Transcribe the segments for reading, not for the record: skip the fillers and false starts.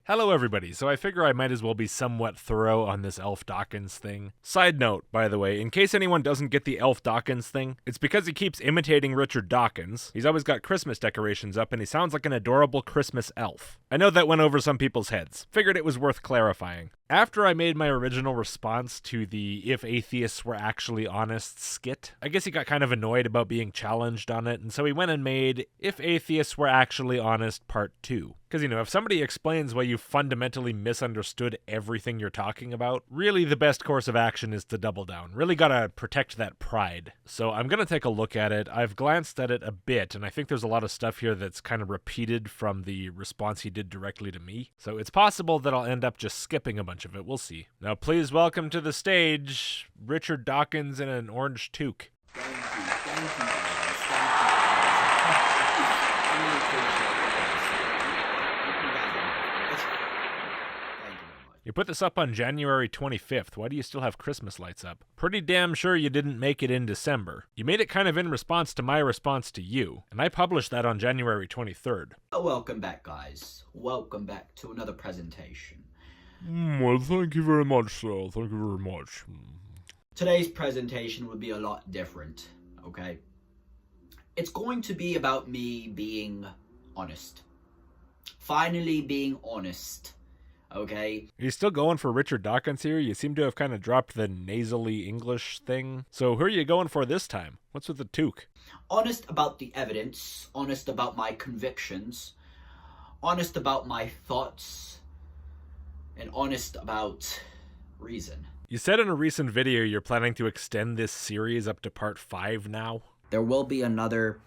Hello everybody, so I figure I might as well be somewhat thorough on this Elf Dawkins thing. Side note, by the way, in case anyone doesn't get the Elf Dawkins thing, it's because he keeps imitating Richard Dawkins. He's always got Christmas decorations up and he sounds like an adorable Christmas elf. I know that went over some people's heads. Figured it was worth clarifying. After I made my original response to the If Atheists Were Actually Honest skit, I guess he got kind of annoyed about being challenged on it, and so he went and made If Atheists Were Actually Honest Part 2. Because, if somebody explains why you fundamentally misunderstood everything you're talking about, really the best course of action is to double down. Really gotta protect that pride. So I'm gonna take a look at it. I've glanced at it a bit, and I think there's a lot of stuff here that's kind of repeated from the response he did directly to me. So it's possible that I'll end up just skipping a bunch of it. We'll see. Now please welcome to the stage, Richard Dawkins in an orange toque. Thank you guys. Thank you. I really appreciate it. You put this up on January 25th. Why do you still have Christmas lights up? Pretty damn sure you didn't make it in December. You made it kind of in response to my response to you, and I published that on January 23rd. Welcome back, guys. Welcome back to another presentation. Well, thank you very much, sir. Thank you very much. Today's presentation would be a lot different, okay? It's going to be about me being honest. Finally being honest. Okay. Are you still going for Richard Dawkins here? You seem to have kind of dropped the nasally English thing. So who are you going for this time? What's with the toque? Honest about the evidence, honest about my convictions, honest about my thoughts, and honest about reason. You said in a recent video you're planning to extend this series up to part 5 now. There will be another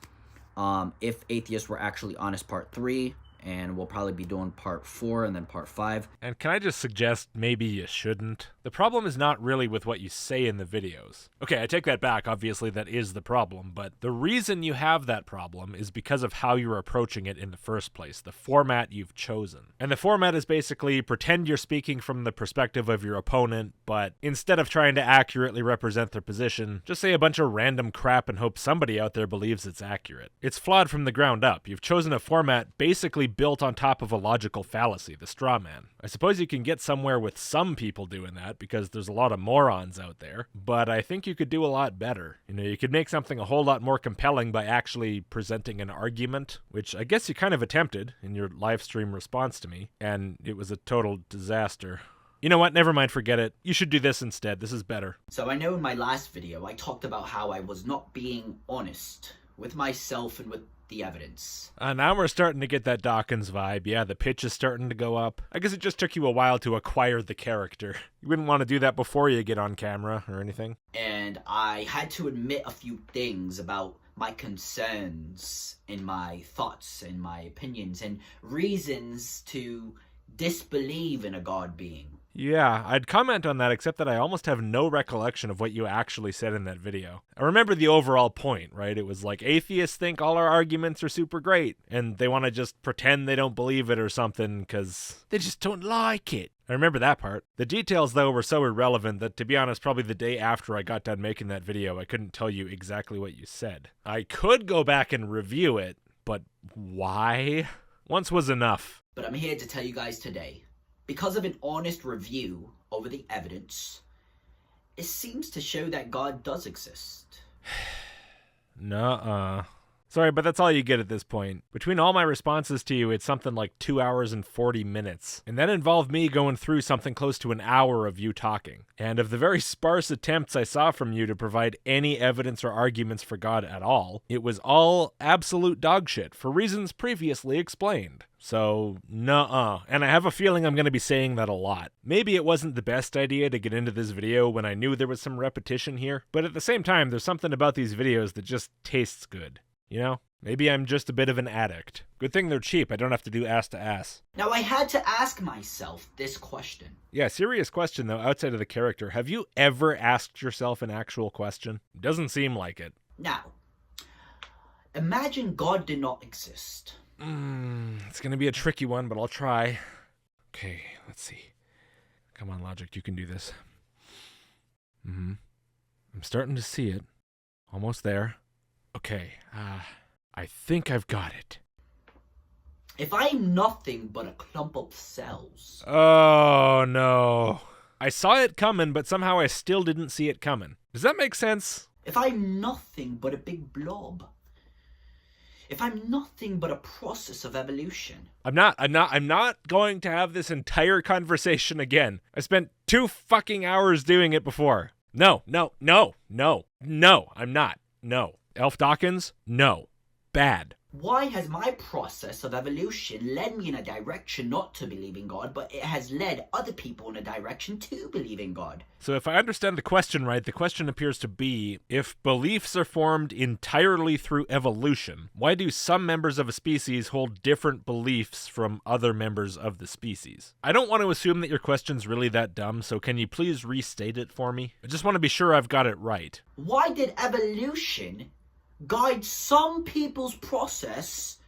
If Atheists Were Actually Honest Part 3. And we'll probably be doing part 4 and then part 5. And can I just suggest maybe you shouldn't? The problem is not really with what you say in the videos. Okay, I take that back. Obviously, that is the problem. But the reason you have that problem is because of how you're approaching it in the first place, the format you've chosen. And the format is basically pretend you're speaking from the perspective of your opponent, but instead of trying to accurately represent their position, just say a bunch of random crap and hope somebody out there believes it's accurate. It's flawed from the ground up. You've chosen a format basically built on top of a logical fallacy, the straw man. I suppose you can get somewhere with some people doing that because there's a lot of morons out there, but I think you could do a lot better. You could make something a whole lot more compelling by actually presenting an argument, which I guess you kind of attempted in your live stream response to me, and it was a total disaster. You know what? Never mind, forget it. You should do this instead. This is better. So I know in my last video I talked about how I was not being honest with myself and with the evidence. Now we're starting to get that Dawkins vibe. Yeah, the pitch is starting to go up. I guess it just took you a while to acquire the character. You wouldn't want to do that before you get on camera or anything. And I had to admit a few things about my concerns and my thoughts and my opinions and reasons to disbelieve in a God being. Yeah, I'd comment on that, except that I almost have no recollection of what you actually said in that video. I remember the overall point, right? It was like, atheists think all our arguments are super great, and they want to just pretend they don't believe it or something, because they just don't like it. I remember that part. The details, though, were so irrelevant that, to be honest, probably the day after I got done making that video, I couldn't tell you exactly what you said. I could go back and review it, but why? Once was enough. But I'm here to tell you guys today, because of an honest review over the evidence, it seems to show that God does exist. Nuh-uh. Sorry, but that's all you get at this point. Between all my responses to you, it's something like 2 hours and 40 minutes. And that involved me going through something close to an hour of you talking. And of the very sparse attempts I saw from you to provide any evidence or arguments for God at all, it was all absolute dogshit for reasons previously explained. So, nuh-uh. And I have a feeling I'm going to be saying that a lot. Maybe it wasn't the best idea to get into this video when I knew there was some repetition here, but at the same time, there's something about these videos that just tastes good. Maybe I'm just a bit of an addict. Good thing they're cheap. I don't have to do ass to ass. Now I had to ask myself this question. Yeah, serious question though, outside of the character. Have you ever asked yourself an actual question? Doesn't seem like it. Now, imagine God did not exist. It's gonna be a tricky one, but I'll try. Okay, let's see. Come on, Logic, you can do this. I'm starting to see it. Almost there. Okay, I think I've got it. If I'm nothing but a clump of cells, Oh, no. I saw it coming, but somehow I still didn't see it coming. Does that make sense? if I'm nothing but a big blob, if I'm nothing but a process of evolution. I'm not going to have this entire conversation again. I spent 2 fucking hours doing it before. No, I'm not. No. Elf Dawkins? No. Bad. Why has my process of evolution led me in a direction not to believe in God, but it has led other people in a direction to believe in God? So if I understand the question right, the question appears to be, if beliefs are formed entirely through evolution, why do some members of a species hold different beliefs from other members of the species? I don't want to assume that your question's really that dumb, so can you please restate it for me? I just want to be sure I've got it right. Why did evolution guide some people's process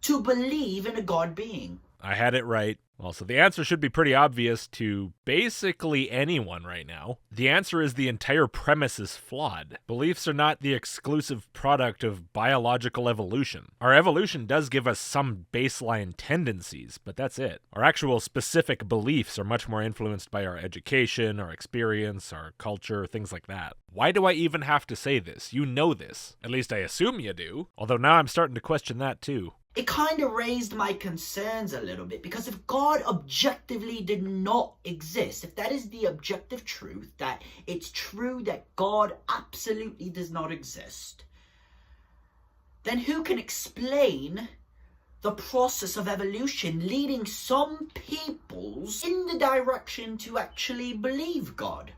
to believe in a God being? I had it right. Well, so the answer should be pretty obvious to basically anyone right now. The answer is the entire premise is flawed. Beliefs are not the exclusive product of biological evolution. Our evolution does give us some baseline tendencies, but that's it. Our actual specific beliefs are much more influenced by our education, our experience, our culture, things like that. Why do I even have to say this? You know this. At least I assume you do. Although now I'm starting to question that too. It kind of raised my concerns a little bit, because if God objectively did not exist, if that is the objective truth, that it's true that God absolutely does not exist, then who can explain the process of evolution leading some peoples in the direction to actually believe God?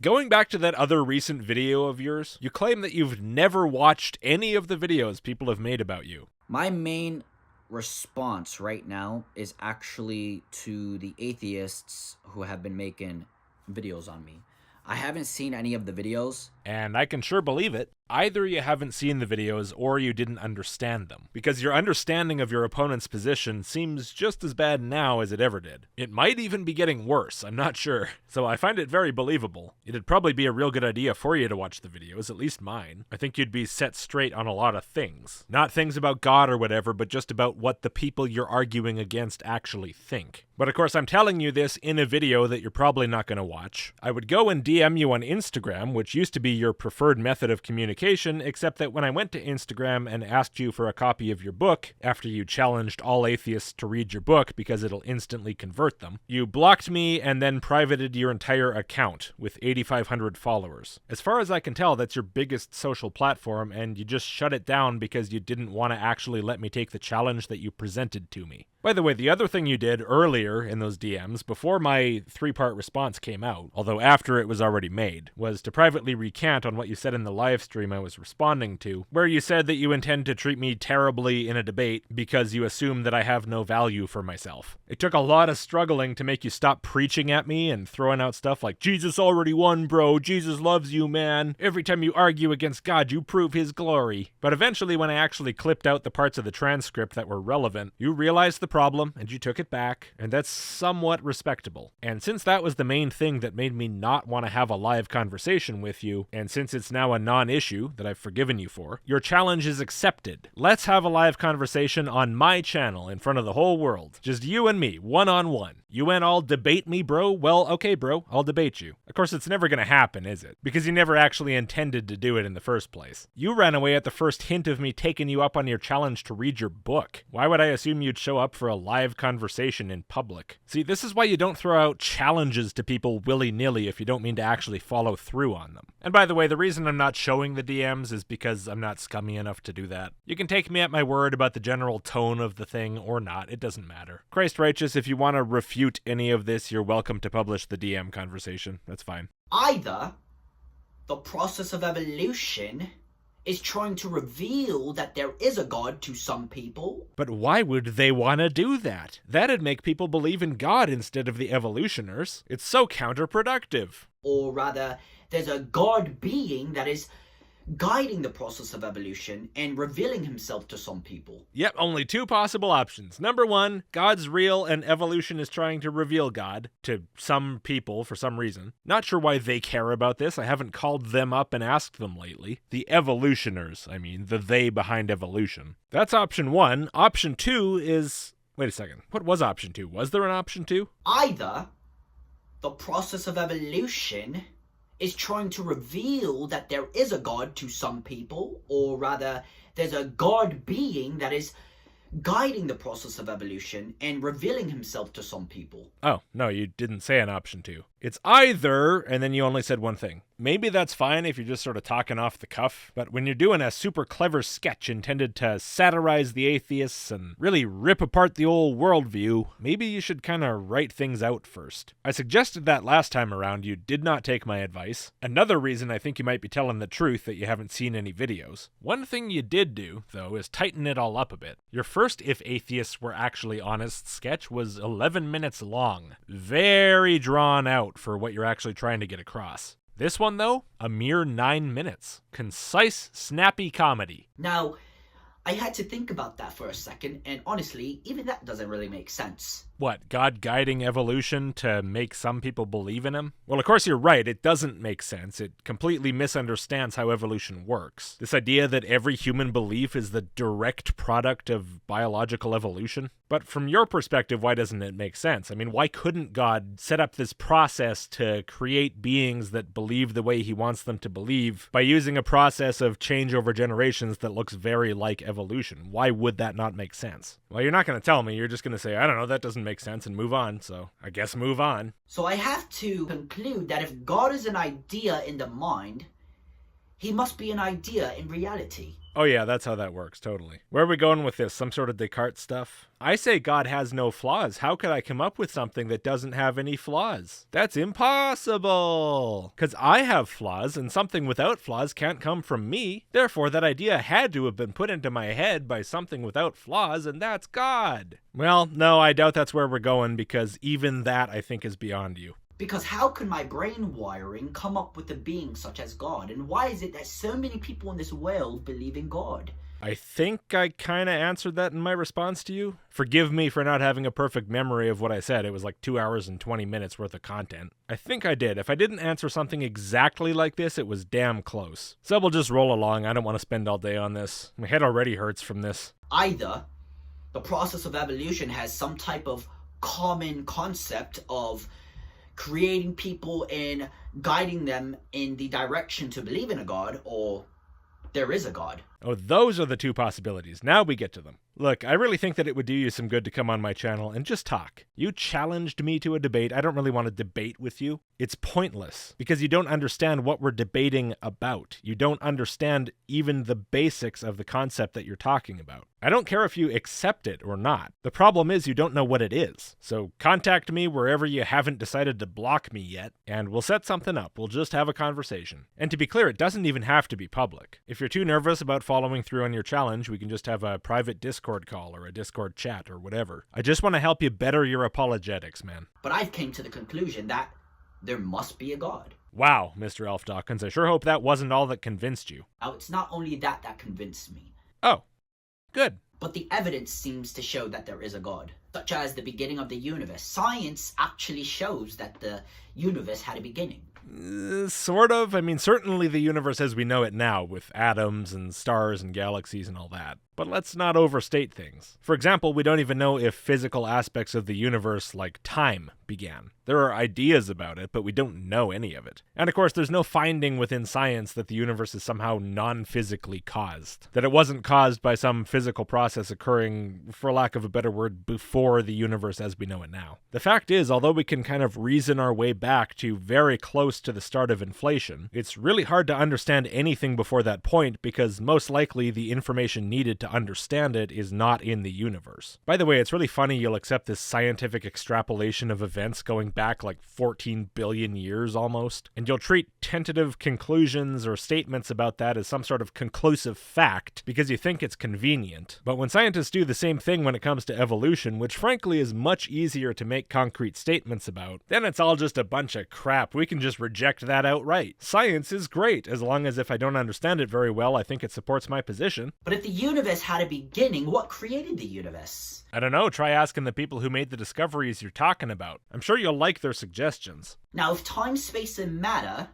Going back to that other recent video of yours, you claim that you've never watched any of the videos people have made about you. My main response right now is actually to the atheists who have been making videos on me. I haven't seen any of the videos. And I can sure believe it. Either you haven't seen the videos or you didn't understand them, because your understanding of your opponent's position seems just as bad now as it ever did. It might even be getting worse, I'm not sure. So I find it very believable. It'd probably be a real good idea for you to watch the videos, at least mine. I think you'd be set straight on a lot of things. Not things about God or whatever, but just about what the people you're arguing against actually think. But of course, I'm telling you this in a video that you're probably not going to watch. I would go and DM you on Instagram, which used to be your preferred method of communication, except that when I went to Instagram and asked you for a copy of your book, after you challenged all atheists to read your book because it'll instantly convert them, you blocked me and then privated your entire account with 8,500 followers. As far as I can tell, that's your biggest social platform, and you just shut it down because you didn't want to actually let me take the challenge that you presented to me. By the way, the other thing you did earlier in those DMs, before my 3-part response came out, although after it was already made, was to privately recant on what you said in the live stream I was responding to, where you said that you intend to treat me terribly in a debate because you assume that I have no value for myself. It took a lot of struggling to make you stop preaching at me and throwing out stuff like, Jesus already won, bro, Jesus loves you, man. Every time you argue against God, you prove his glory. But eventually, when I actually clipped out the parts of the transcript that were relevant, you realized the problem and you took it back, and that's somewhat respectable. And since that was the main thing that made me not want to have a live conversation with you, and since it's now a non-issue that I've forgiven you for, your challenge is accepted. Let's have a live conversation on my channel in front of the whole world. Just you and me, one-on-one. You went all debate me, bro? Well, okay, bro, I'll debate you. Of course, it's never gonna happen, is it? Because you never actually intended to do it in the first place. You ran away at the first hint of me taking you up on your challenge to read your book. Why would I assume you'd show up for a live conversation in public? See, this is why you don't throw out challenges to people willy-nilly if you don't mean to actually follow through on them. And by the way, the reason I'm not showing the DMs is because I'm not scummy enough to do that. You can take me at my word about the general tone of the thing or not, it doesn't matter. Christ righteous, if you want to refute any of this, you're welcome to publish the DM conversation. That's fine. Either the process of evolution is trying to reveal that there is a God to some people. But why would they want to do that? That'd make people believe in God instead of the evolutioners. It's so counterproductive. Or rather, there's a God being that is guiding the process of evolution and revealing himself to some people. Yep, only two possible options. Number one, God's real and evolution is trying to reveal God to some people for some reason. Not sure why they care about this. I haven't called them up and asked them lately. The evolutioners, I mean, the they behind evolution. That's option one. Option two is... Wait a second. What was option two? Was there an option two? Either the process of evolution is trying to reveal that there is a God to some people, or rather, there's a God being that is guiding the process of evolution and revealing himself to some people. Oh, no, you didn't say an option two. It's either, and then you only said one thing. Maybe that's fine if you're just sort of talking off the cuff, but when you're doing a super clever sketch intended to satirize the atheists and really rip apart the old worldview, maybe you should kind of write things out first. I suggested that last time around. You did not take my advice. Another reason I think you might be telling the truth that you haven't seen any videos. One thing you did do, though, is tighten it all up a bit. Your first If Atheists Were Actually Honest sketch was 11 minutes long. Very drawn out for what you're actually trying to get across. This one, though, a mere 9 minutes. Concise, snappy comedy. Now, I had to think about that for a second, and honestly, even that doesn't really make sense. What, God guiding evolution to make some people believe in him? Well, of course you're right, it doesn't make sense. It completely misunderstands how evolution works. This idea that every human belief is the direct product of biological evolution. But from your perspective, why doesn't it make sense? I mean, why couldn't God set up this process to create beings that believe the way he wants them to believe by using a process of change over generations that looks very like evolution? Why would that not make sense? Well, you're not going to tell me. You're just going to say, I don't know, that doesn't make sense, and move on. So I guess move on. So I have to conclude that if God is an idea in the mind, he must be an idea in reality. Oh yeah, that's how that works, totally. Where are we going with this? Some sort of Descartes stuff? I say God has no flaws. How could I come up with something that doesn't have any flaws? That's impossible! Because I have flaws, and something without flaws can't come from me. Therefore, that idea had to have been put into my head by something without flaws, and that's God. Well, no, I doubt that's where we're going, because even that, I think, is beyond you. Because how can my brain wiring come up with a being such as God? And why is it that so many people in this world believe in God? I think I kind of answered that in my response to you. Forgive me for not having a perfect memory of what I said. It was like 2 hours and 20 minutes worth of content. I think I did. If I didn't answer something exactly like this, it was damn close. So we'll just roll along. I don't want to spend all day on this. My head already hurts from this. Either the process of evolution has some type of common concept of creating people and guiding them in the direction to believe in a God, or there is a God. Oh, those are the two possibilities. Now we get to them. Look, I really think that it would do you some good to come on my channel and just talk. You challenged me to a debate. I don't really want to debate with you. It's pointless because you don't understand what we're debating about. You don't understand even the basics of the concept that you're talking about. I don't care if you accept it or not. The problem is you don't know what it is. So contact me wherever you haven't decided to block me yet, and we'll set something up. We'll just have a conversation. And to be clear, it doesn't even have to be public. If you're too nervous about following through on your challenge, we can just have a private Discord call or a Discord chat or whatever. I just want to help you better your apologetics, man. But I've came to the conclusion that there must be a God. Wow, Mr. Elf Dawkins, I sure hope that wasn't all that convinced you. Now, it's not only that convinced me. Oh, good. But the evidence seems to show that there is a God, such as the beginning of the universe. Science actually shows that the universe had a beginning. Sort of. I mean, certainly the universe as we know it now, with atoms and stars and galaxies and all that. But let's not overstate things. For example, we don't even know if physical aspects of the universe, like time, began. There are ideas about it, but we don't know any of it. And of course, there's no finding within science that the universe is somehow non-physically caused. That it wasn't caused by some physical process occurring, for lack of a better word, before the universe as we know it now. The fact is, although we can kind of reason our way back to very close to the start of inflation, it's really hard to understand anything before that point because most likely the information needed to to understand it is not in the universe. By the way, it's really funny you'll accept this scientific extrapolation of events going back like 14 billion years almost, and you'll treat tentative conclusions or statements about that as some sort of conclusive fact because you think it's convenient. But when scientists do the same thing when it comes to evolution, which frankly is much easier to make concrete statements about, then it's all just a bunch of crap. We can just reject that outright. Science is great, as long as if I don't understand it very well, I think it supports my position. But if the universe had a beginning, what created the universe? I don't know, try asking the people who made the discoveries you're talking about. I'm sure you'll like their suggestions. Now, if time, space, and matter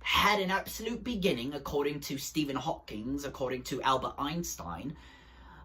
had an absolute beginning, according to Stephen Hawking, according to Albert Einstein,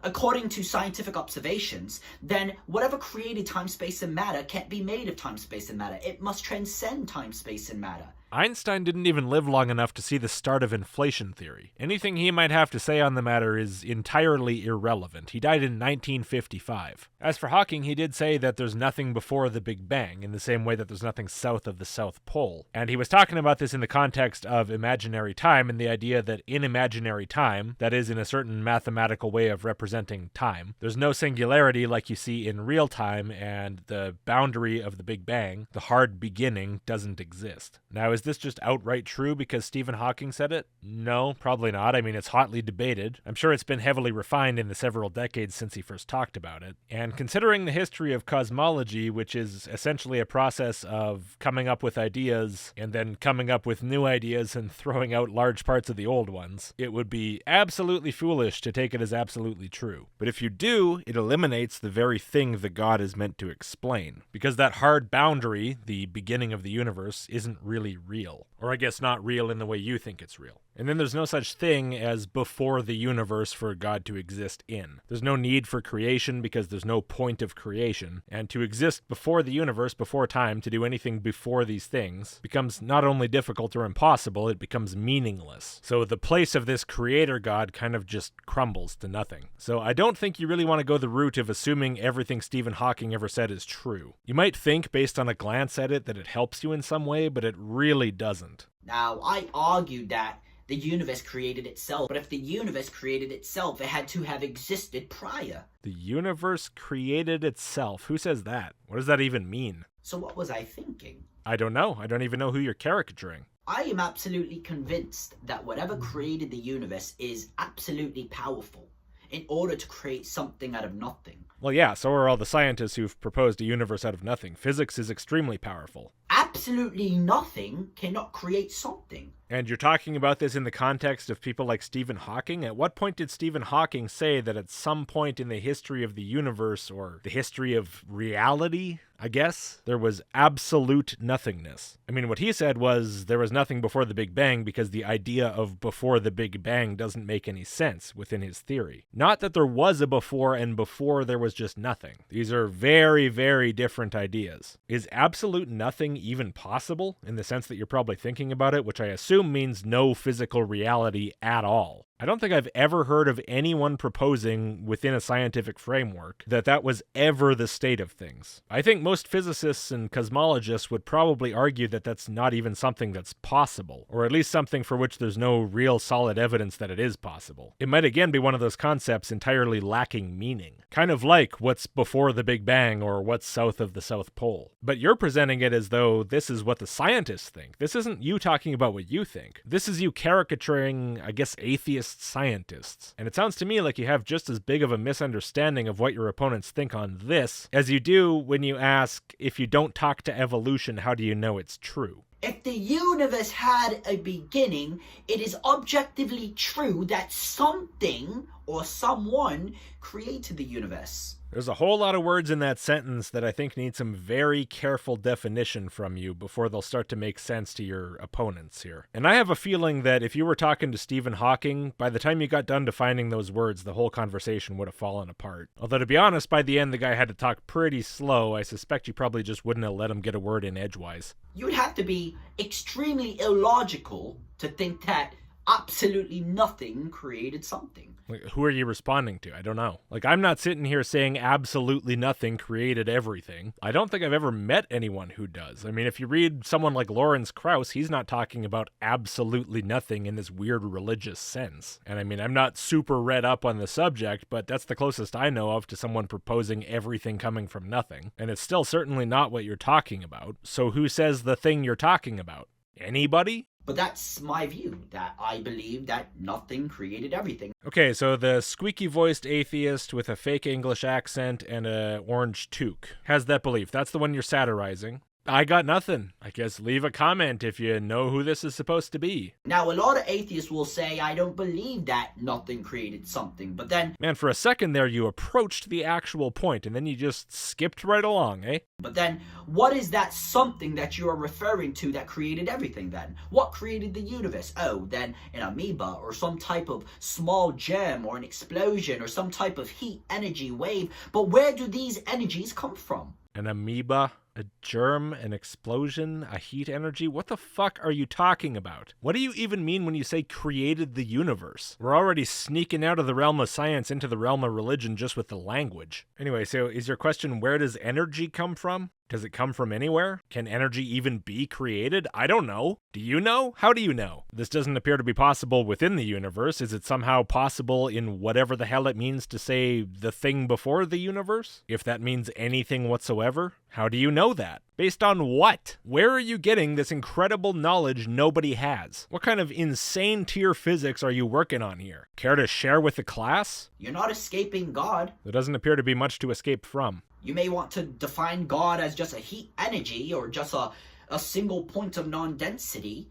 according to scientific observations, then whatever created time, space, and matter can't be made of time, space, and matter. It must transcend time, space, and matter. Einstein didn't even live long enough to see the start of inflation theory. Anything he might have to say on the matter is entirely irrelevant. He died in 1955. As for Hawking, he did say that there's nothing before the Big Bang, in the same way that there's nothing south of the South Pole. And he was talking about this in the context of imaginary time, and the idea that in imaginary time, that is in a certain mathematical way of representing time, there's no singularity like you see in real time, and the boundary of the Big Bang, the hard beginning, doesn't exist. Now, is this just outright true because Stephen Hawking said it? No, probably not. I mean, it's hotly debated. I'm sure it's been heavily refined in the several decades since he first talked about it. And considering the history of cosmology, which is essentially a process of coming up with ideas and then coming up with new ideas and throwing out large parts of the old ones, it would be absolutely foolish to take it as absolutely true. But if you do, it eliminates the very thing the God is meant to explain. Because that hard boundary, the beginning of the universe, isn't really real. Or I guess not real in the way you think it's real. And then there's no such thing as before the universe for God to exist in. There's no need for creation because there's no point of creation. And to exist before the universe, before time, to do anything before these things, becomes not only difficult or impossible, it becomes meaningless. So the place of this creator God kind of just crumbles to nothing. So I don't think you really want to go the route of assuming everything Stephen Hawking ever said is true. You might think, based on a glance at it, that it helps you in some way, but it really doesn't. Now, I argued that the universe created itself, but if the universe created itself, it had to have existed prior. The universe created itself? Who says that? What does that even mean? So what was I thinking? I don't know. I don't even know who you're caricaturing. I am absolutely convinced that whatever created the universe is absolutely powerful in order to create something out of nothing. Well, yeah, so are all the scientists who've proposed a universe out of nothing. Physics is extremely powerful. Absolutely nothing cannot create something. And you're talking about this in the context of people like Stephen Hawking? At what point did Stephen Hawking say that at some point in the history of the universe, or the history of reality, I guess, there was absolute nothingness? I mean, what he said was there was nothing before the Big Bang because the idea of before the Big Bang doesn't make any sense within his theory. Not that there was a before and before there was just nothing. These are very, very different ideas. Is absolute nothing even possible, in the sense that you're probably thinking about it, which I assume means no physical reality at all? I don't think I've ever heard of anyone proposing within a scientific framework that that was ever the state of things. I think most physicists and cosmologists would probably argue that that's not even something that's possible, or at least something for which there's no real solid evidence that it is possible. It might again be one of those concepts entirely lacking meaning, kind of like what's before the Big Bang or what's south of the South Pole. But you're presenting it as though this is what the scientists think. This isn't you talking about what you think. This is you caricaturing, I guess, atheist scientists. And it sounds to me like you have just as big of a misunderstanding of what your opponents think on this as you do when you ask, if you don't talk to evolution, how do you know it's true? If the universe had a beginning, it is objectively true that something or someone created the universe. There's a whole lot of words in that sentence that I think need some very careful definition from you before they'll start to make sense to your opponents here. And I have a feeling that if you were talking to Stephen Hawking, by the time you got done defining those words, the whole conversation would have fallen apart. Although, to be honest, by the end the guy had to talk pretty slow. I suspect you probably just wouldn't have let him get a word in edgewise. You would have to be extremely illogical to think that absolutely nothing created something. Like, who are you responding to? I don't know. Like, I'm not sitting here saying absolutely nothing created everything. I don't think I've ever met anyone who does. I mean, if you read someone like Lawrence Krauss, he's not talking about absolutely nothing in this weird religious sense. And I mean, I'm not super read up on the subject, but that's the closest I know of to someone proposing everything coming from nothing. And it's still certainly not what you're talking about. So who says the thing you're talking about? Anybody? But that's my view, that I believe that nothing created everything. Okay, so the squeaky-voiced atheist with a fake English accent and a orange toque has that belief. That's the one you're satirizing. I got nothing. I guess leave a comment if you know who this is supposed to be. Now, a lot of atheists will say, I don't believe that nothing created something, but then... Man, for a second there, you approached the actual point, and then you just skipped right along, eh? But then, what is that something that you are referring to that created everything then? What created the universe? Oh, then an amoeba, or some type of small gem, or an explosion, or some type of heat energy wave. But where do these energies come from? An amoeba? A germ, an explosion, a heat energy? What the fuck are you talking about? What do you even mean when you say created the universe? We're already sneaking out of the realm of science into the realm of religion just with the language. Anyway, so is your question, where does energy come from? Does it come from anywhere? Can energy even be created? I don't know. Do you know? How do you know? This doesn't appear to be possible within the universe. Is it somehow possible in whatever the hell it means to say the thing before the universe? If that means anything whatsoever? How do you know that? Based on what? Where are you getting this incredible knowledge nobody has? What kind of insane tier physics are you working on here? Care to share with the class? You're not escaping God. There doesn't appear to be much to escape from. You may want to define God as just a heat energy or just a single point of non-density,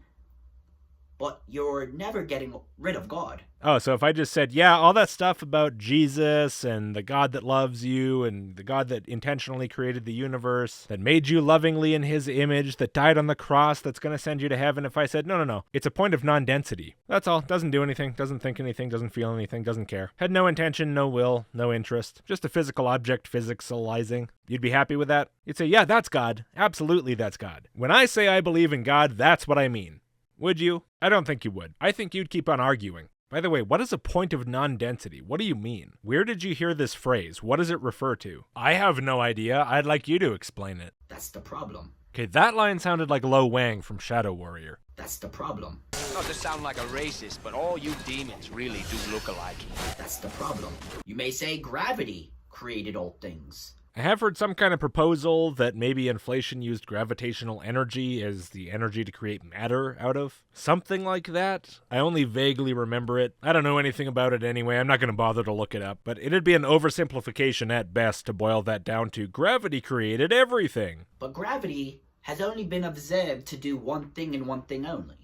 but you're never getting rid of God. Oh, so if I just said, yeah, all that stuff about Jesus and the God that loves you and the God that intentionally created the universe, that made you lovingly in his image, that died on the cross, that's going to send you to heaven. If I said, no, it's a point of non-density. That's all. Doesn't do anything, doesn't think anything, doesn't feel anything, doesn't care. Had no intention, no will, no interest. Just a physical object physicalizing. You'd be happy with that? You'd say, yeah, that's God. Absolutely, that's God. When I say I believe in God, that's what I mean. Would you? I don't think you would. I think you'd keep on arguing. By the way, what is a point of non-density? What do you mean? Where did you hear this phrase? What does it refer to? I have no idea. I'd like you to explain it. That's the problem. Okay, that line sounded like Lo Wang from Shadow Warrior. That's the problem. Not to sound like a racist, but all you demons really do look alike. That's the problem. You may say gravity created all things. I have heard some kind of proposal that maybe inflation used gravitational energy as the energy to create matter out of. Something like that. I only vaguely remember it. I don't know anything about it anyway. I'm not going to bother to look it up. But it'd be an oversimplification at best to boil that down to gravity created everything. But gravity has only been observed to do one thing and one thing only.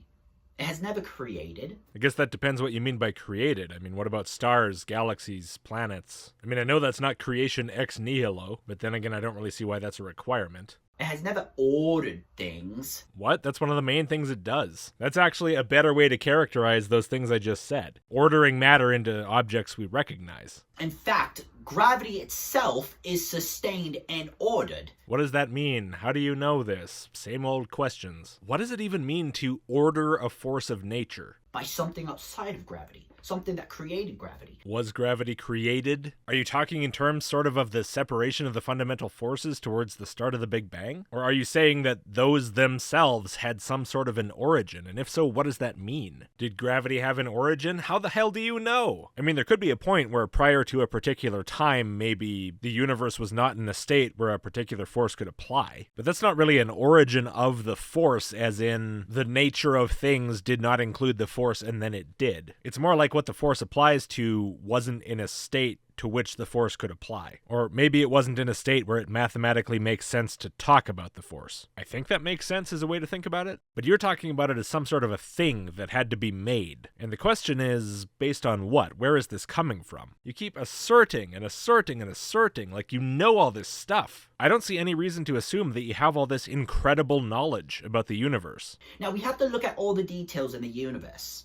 It has never created. I guess that depends what you mean by created. I mean, what about stars, galaxies, planets? I mean, I know that's not creation ex nihilo, but then again, I don't really see why that's a requirement. It has never ordered things. What? That's one of the main things it does. That's actually a better way to characterize those things I just said. Ordering matter into objects we recognize. In fact, gravity itself is sustained and ordered. What does that mean? How do you know this? Same old questions. What does it even mean to order a force of nature? By something outside of gravity. Something that created gravity. Was gravity created? Are you talking in terms sort of the separation of the fundamental forces towards the start of the Big Bang? Or are you saying that those themselves had some sort of an origin? And if so, what does that mean? Did gravity have an origin? How the hell do you know? I mean, there could be a point where prior to a particular time, maybe the universe was not in a state where a particular force could apply. But that's not really an origin of the force, as in the nature of things did not include the force and then it did. It's more like what the force applies to wasn't in a state to which the force could apply. Or maybe it wasn't in a state where it mathematically makes sense to talk about the force. I think that makes sense as a way to think about it. But you're talking about it as some sort of a thing that had to be made. And the question is, based on what? Where is this coming from? You keep asserting and asserting and asserting like you know all this stuff. I don't see any reason to assume that you have all this incredible knowledge about the universe. Now we have to look at all the details in the universe.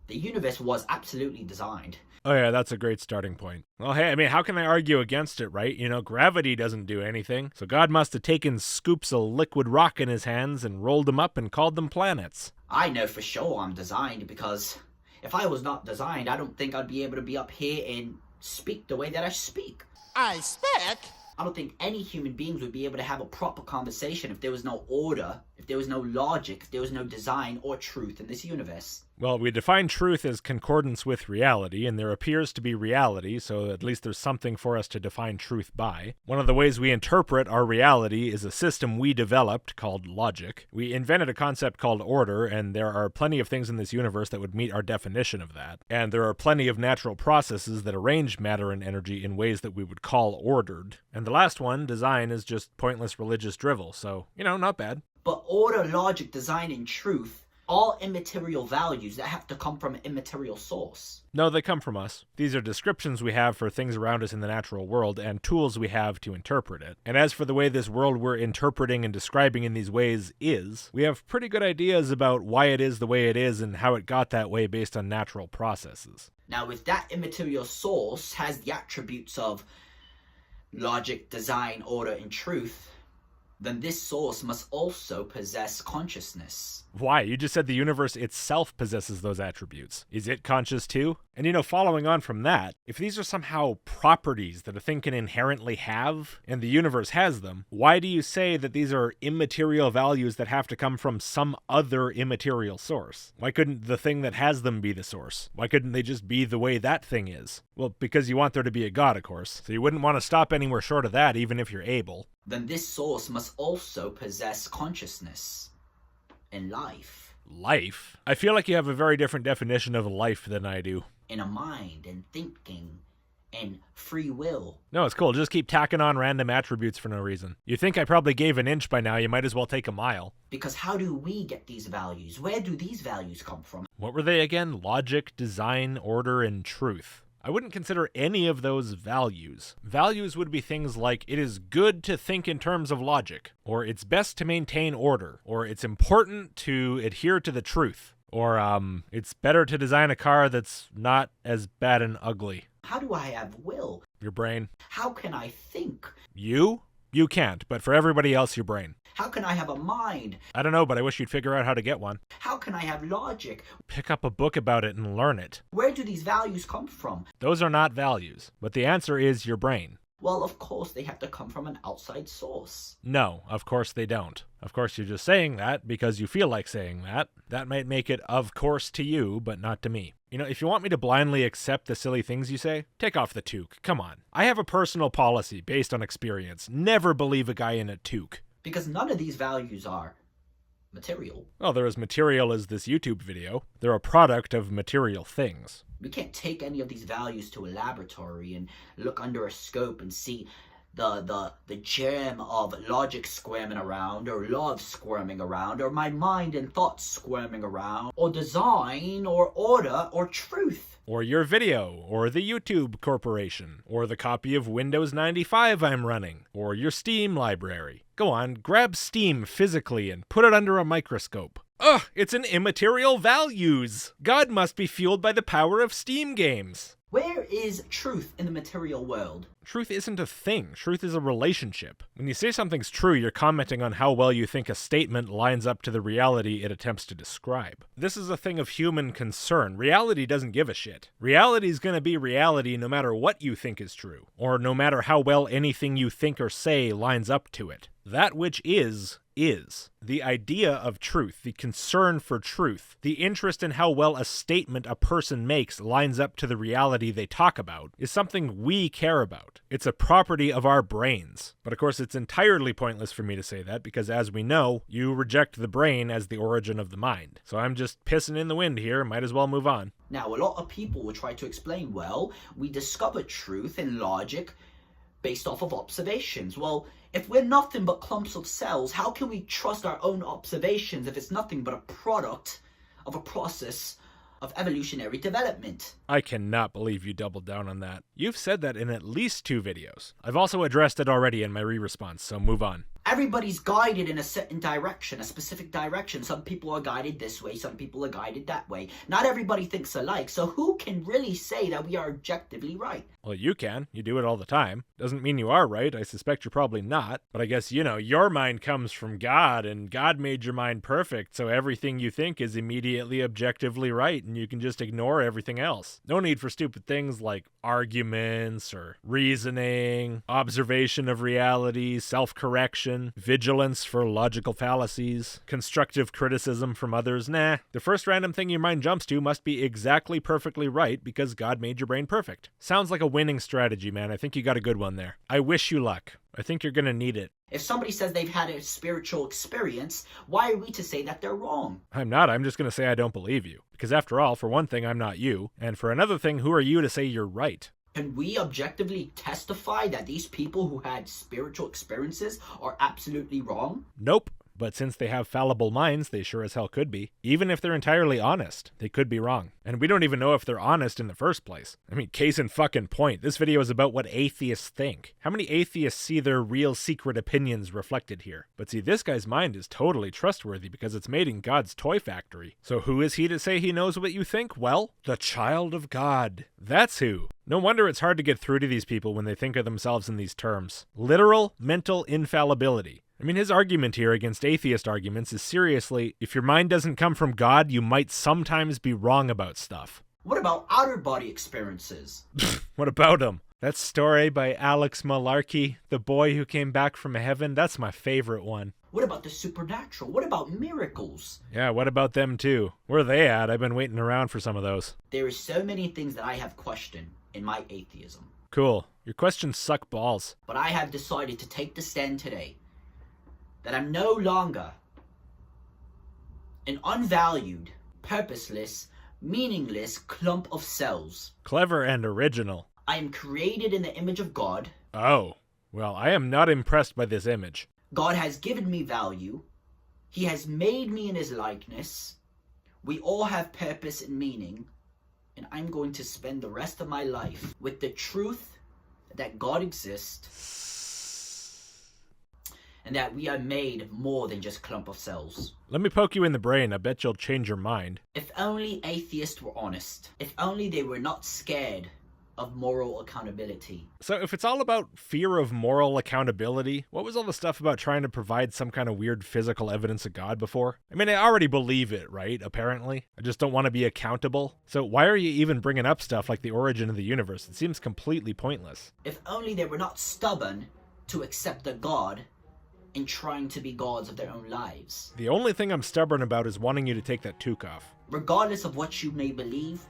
The universe was absolutely designed. Oh yeah, that's a great starting point. Well, hey, I mean, how can I argue against it, right? You know, gravity doesn't do anything. So God must have taken scoops of liquid rock in his hands and rolled them up and called them planets. I know for sure I'm designed because If I was not designed, I don't think I'd be able to be up here and speak the way that I speak. I speak? I don't think any human beings would be able to have a proper conversation if there was no order, if there was no logic, if there was no design or truth in this universe. Well, we define truth as concordance with reality, and there appears to be reality, so at least there's something for us to define truth by. One of the ways we interpret our reality is a system we developed called logic. We invented a concept called order, and there are plenty of things in this universe that would meet our definition of that. And there are plenty of natural processes that arrange matter and energy in ways that we would call ordered. And the last one, design, is just pointless religious drivel, so, not bad. But order, logic, design, and truth, all immaterial values that have to come from an immaterial source. No, they come from us. These are descriptions we have for things around us in the natural world and tools we have to interpret it. And as for the way this world we're interpreting and describing in these ways is, we have pretty good ideas about why it is the way it is and how it got that way based on natural processes. Now, if that immaterial source has the attributes of logic, design, order, and truth, then this source must also possess consciousness. Why? You just said the universe itself possesses those attributes. Is it conscious too? And following on from that, if these are somehow properties that a thing can inherently have, and the universe has them, why do you say that these are immaterial values that have to come from some other immaterial source? Why couldn't the thing that has them be the source? Why couldn't they just be the way that thing is? Well, because you want there to be a god, of course, so you wouldn't want to stop anywhere short of that, even if you're able. Then this source must also possess consciousness and life. Life? I feel like you have a very different definition of life than I do. And a mind and thinking and free will. No, it's cool. Just keep tacking on random attributes for no reason. You think I probably gave an inch by now, you might as well take a mile. Because how do we get these values? Where do these values come from? What were they again? Logic, design, order, and truth. I wouldn't consider any of those values. Values would be things like, it is good to think in terms of logic, or it's best to maintain order, or it's important to adhere to the truth, or it's better to design a car that's not as bad and ugly. How do I have will? Your brain. How can I think? You? You can't, but for everybody else, your brain. How can I have a mind? I don't know, but I wish you'd figure out how to get one. How can I have logic? Pick up a book about it and learn it. Where do these values come from? Those are not values, but the answer is your brain. Well, of course, they have to come from an outside source. No, of course they don't. Of course you're just saying that because you feel like saying that. That might make it of course to you, but not to me. If you want me to blindly accept the silly things you say, take off the toque. Come on. I have a personal policy based on experience. Never believe a guy in a toque. Because none of these values are material. Well, they're as material as this YouTube video. They're a product of material things. We can't take any of these values to a laboratory and look under a scope and see the germ of logic squirming around, or love squirming around, or my mind and thoughts squirming around, or design, or order, or truth. Or your video, or the YouTube corporation, or the copy of Windows 95 I'm running, or your Steam library. Go on, grab Steam physically and put it under a microscope. Ugh, it's an immaterial values. God must be fueled by the power of Steam games. Where is truth in the material world? Truth isn't a thing. Truth is a relationship. When you say something's true, you're commenting on how well you think a statement lines up to the reality it attempts to describe. This is a thing of human concern. Reality doesn't give a shit. Reality's gonna be reality no matter what you think is true, or no matter how well anything you think or say lines up to it. That which is. The idea of truth, the concern for truth, the interest in how well a statement a person makes lines up to the reality they talk about, is something we care about. It's a property of our brains. But of course, it's entirely pointless for me to say that, because as we know, you reject the brain as the origin of the mind. So I'm just pissing in the wind here, might as well move on. Now, a lot of people will try to explain, well, we discover truth and logic based off of observations. Well, if we're nothing but clumps of cells, how can we trust our own observations if it's nothing but a product of a process of evolutionary development? I cannot believe you doubled down on that. You've said that in at least 2 videos. I've also addressed it already in my re-response, so move on. Everybody's guided in a certain direction, a specific direction. Some people are guided this way, some people are guided that way. Not everybody thinks alike, so who can really say that we are objectively right? Well, you can. You do it all the time. Doesn't mean you are right. I suspect you're probably not. But I guess, your mind comes from God, and God made your mind perfect, so everything you think is immediately objectively right, and you can just ignore everything else. No need for stupid things like arguments or reasoning, observation of reality, self-correction, vigilance for logical fallacies, constructive criticism from others. Nah, the first random thing your mind jumps to must be exactly perfectly right because God made your brain perfect. Sounds like a winning strategy, man. I think you got a good one there. I wish you luck. I think you're gonna need it. If somebody says they've had a spiritual experience, why are we to say that they're wrong? I'm not. I'm just gonna say I don't believe you. Because after all, for one thing, I'm not you. And for another thing, who are you to say you're right? Can we objectively testify that these people who had spiritual experiences are absolutely wrong? Nope. But since they have fallible minds, they sure as hell could be. Even if they're entirely honest, they could be wrong. And we don't even know if they're honest in the first place. I mean, case in fucking point. This video is about what atheists think. How many atheists see their real secret opinions reflected here? But see, this guy's mind is totally trustworthy because it's made in God's toy factory. So who is he to say he knows what you think? Well, the child of God. That's who. No wonder it's hard to get through to these people when they think of themselves in these terms. Literal mental infallibility. I mean, his argument here against atheist arguments is seriously, if your mind doesn't come from God, you might sometimes be wrong about stuff. What about outer body experiences? What about them? That story by Alex Malarkey, the boy who came back from heaven, that's my favorite one. What about the supernatural? What about miracles? Yeah, what about them too? Where are they at? I've been waiting around for some of those. There are so many things that I have questioned in my atheism. Cool. Your questions suck balls. But I have decided to take the stand today that I'm no longer an unvalued, purposeless, meaningless clump of cells. Clever and original. I am created in the image of God. Oh, well, I am not impressed by this image. God has given me value. He has made me in his likeness. We all have purpose and meaning. And I'm going to spend the rest of my life with the truth that God exists and that we are made more than just clump of cells. Let me poke you in the brain. I bet you'll change your mind. If only atheists were honest. If only they were not scared of moral accountability. So if it's all about fear of moral accountability, what was all the stuff about trying to provide some kind of weird physical evidence of God before? I mean, I already believe it, right? Apparently. I just don't want to be accountable. So why are you even bringing up stuff like the origin of the universe? It seems completely pointless. If only they were not stubborn to accept a God and trying to be gods of their own lives. The only thing I'm stubborn about is wanting you to take that toque off. Regardless of what you may believe,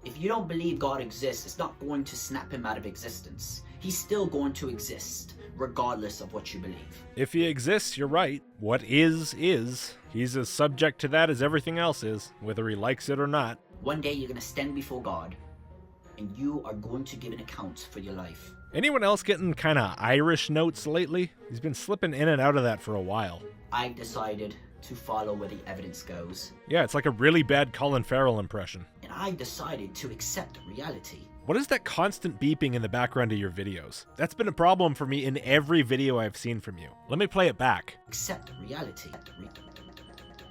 if you don't believe God exists, it's not going to snap him out of existence. He's still going to exist, regardless of what you believe. If he exists, you're right. What is. He's as subject to that as everything else is, whether he likes it or not. One day you're going to stand before God, and you are going to give an account for your life. Anyone else getting kind of Irish notes lately? He's been slipping in and out of that for a while. I've decided to follow where the evidence goes. Yeah, it's like a really bad Colin Farrell impression. And I've decided to accept reality. What is that constant beeping in the background of your videos? That's been a problem for me in every video I've seen from you. Let me play it back. Accept reality.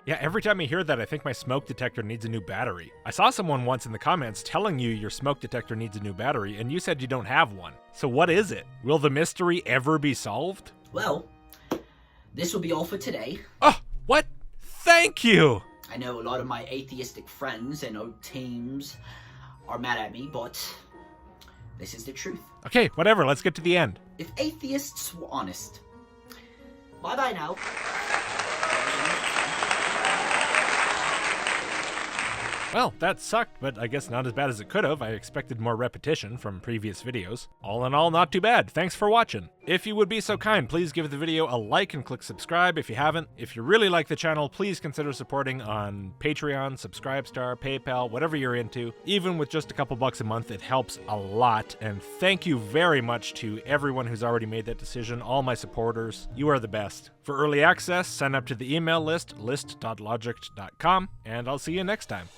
Yeah, every time I hear that, I think my smoke detector needs a new battery. I saw someone once in the comments telling you your smoke detector needs a new battery, and you said you don't have one. So what is it? Will the mystery ever be solved? Well, this will be all for today. Oh, what? Thank you! I know a lot of my atheistic friends and teams are mad at me, but this is the truth. Okay, whatever, let's get to the end. If atheists were honest. Bye-bye now. Well, that sucked, but I guess not as bad as it could have. I expected more repetition from previous videos. All in all, not too bad. Thanks for watching. If you would be so kind, please give the video a like and click subscribe if you haven't. If you really like the channel, please consider supporting on Patreon, Subscribestar, PayPal, whatever you're into. Even with just a couple bucks a month, it helps a lot. And thank you very much to everyone who's already made that decision, all my supporters. You are the best. For early access, sign up to the email list, list.logicked.com, and I'll see you next time.